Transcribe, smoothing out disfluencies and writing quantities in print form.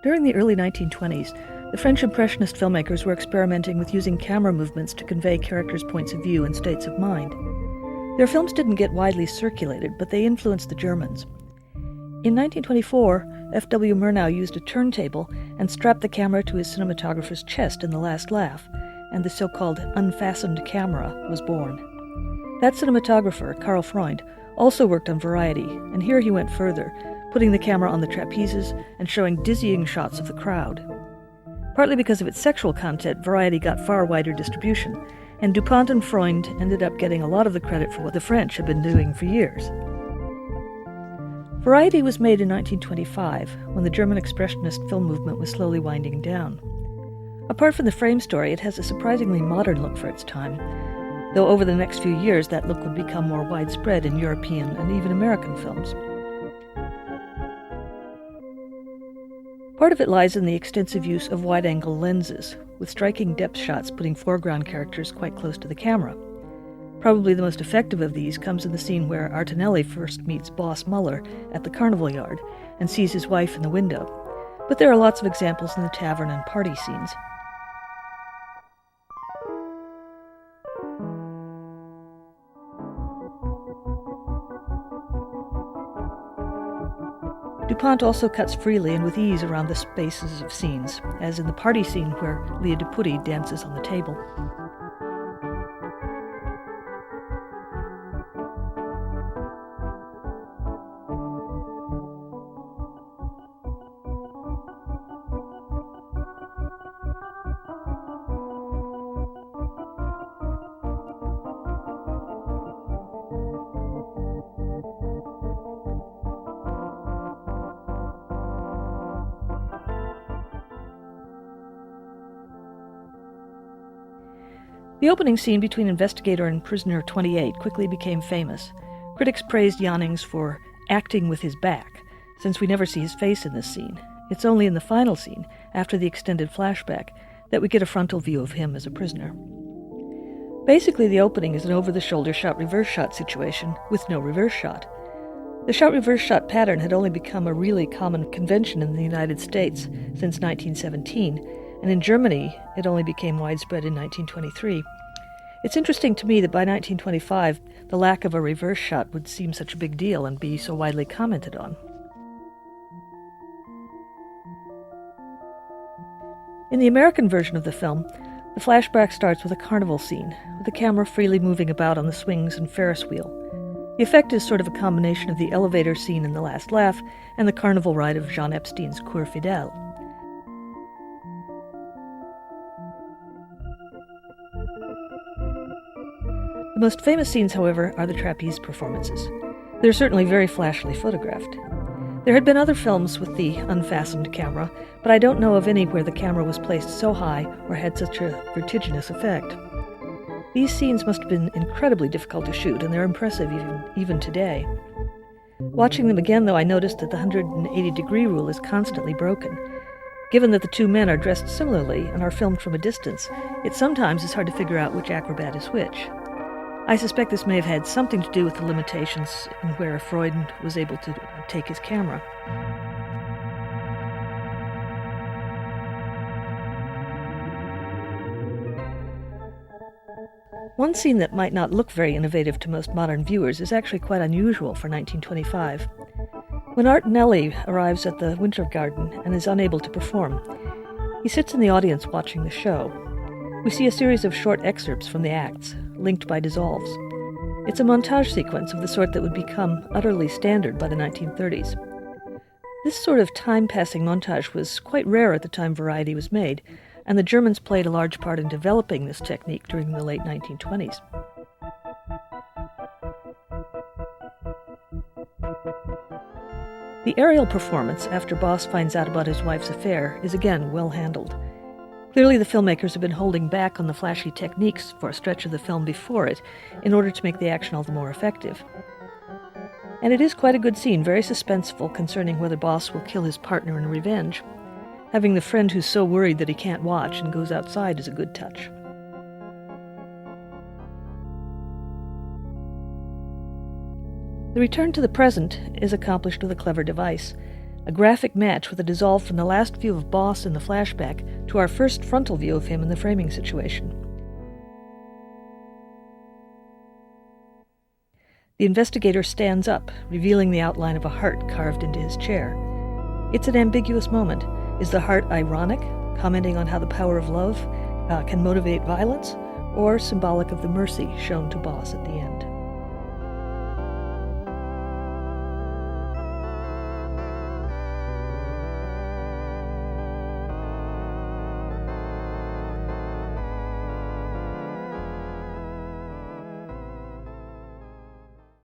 During the early 1920s, the French Impressionist filmmakers were experimenting with using camera movements to convey characters' points of view and states of mind. Their films didn't get widely circulated, but they influenced the Germans. In 1924, F.W. Murnau used a turntable and strapped the camera to his cinematographer's chest in The Last Laugh, and the so-called unfastened camera was born. That cinematographer, Karl Freund, also worked on Variety, and here he went further, putting the camera on the trapezes and showing dizzying shots of the crowd. Partly because of its sexual content, Variety got far wider distribution, and Dupont and Freund ended up getting a lot of the credit for what the French had been doing for years. Variety was made in 1925, when the German Expressionist film movement was slowly winding down. Apart from the frame story, it has a surprisingly modern look for its time, though over the next few years that look would become more widespread in European and even American films. Part of it lies in the extensive use of wide-angle lenses, with striking depth shots putting foreground characters quite close to the camera. Probably the most effective of these comes in the scene where Artinelli first meets Boss Muller at the carnival yard and sees his wife in the window, but there are lots of examples in the tavern and party scenes. Dupont also cuts freely and with ease around the spaces of scenes, as in the party scene where Leah Dupuy dances on the table. The opening scene between investigator and prisoner 28 quickly became famous. Critics praised Jannings for acting with his back, since we never see his face in this scene. It's only in the final scene, after the extended flashback, that we get a frontal view of him as a prisoner. Basically, the opening is an over-the-shoulder shot-reverse shot situation with no reverse shot. The shot-reverse shot pattern had only become a really common convention in the United States since 1917, and in Germany it only became widespread in 1923. It's interesting to me that by 1925, the lack of a reverse shot would seem such a big deal and be so widely commented on. In the American version of the film, the flashback starts with a carnival scene, with the camera freely moving about on the swings and Ferris wheel. The effect is sort of a combination of the elevator scene in The Last Laugh and the carnival ride of Jean Epstein's Cour Fidèle. The most famous scenes, however, are the trapeze performances. They're certainly very flashily photographed. There had been other films with the unfastened camera, but I don't know of any where the camera was placed so high or had such a vertiginous effect. These scenes must have been incredibly difficult to shoot, and they're impressive even today. Watching them again, though, I noticed that the 180-degree rule is constantly broken. Given that the two men are dressed similarly and are filmed from a distance, it sometimes is hard to figure out which acrobat is which. I suspect this may have had something to do with the limitations in where Freud was able to take his camera. One scene that might not look very innovative to most modern viewers is actually quite unusual for 1925. When Artinelli arrives at the Winter Garden and is unable to perform, he sits in the audience watching the show. We see a series of short excerpts from the acts, linked by dissolves. It's a montage sequence of the sort that would become utterly standard by the 1930s. This sort of time-passing montage was quite rare at the time Variety was made, and the Germans played a large part in developing this technique during the late 1920s. The aerial performance, after Boss finds out about his wife's affair, is again well handled. Clearly the filmmakers have been holding back on the flashy techniques for a stretch of the film before it in order to make the action all the more effective. And it is quite a good scene, very suspenseful concerning whether Boss will kill his partner in revenge. Having the friend who's so worried that he can't watch and goes outside is a good touch. The return to the present is accomplished with a clever device, a graphic match with a dissolve from the last view of Boss in the flashback to our first frontal view of him in the framing situation. The investigator stands up, revealing the outline of a heart carved into his chair. It's an ambiguous moment. Is the heart ironic, commenting on how the power of love can motivate violence, or symbolic of the mercy shown to Boss at the end?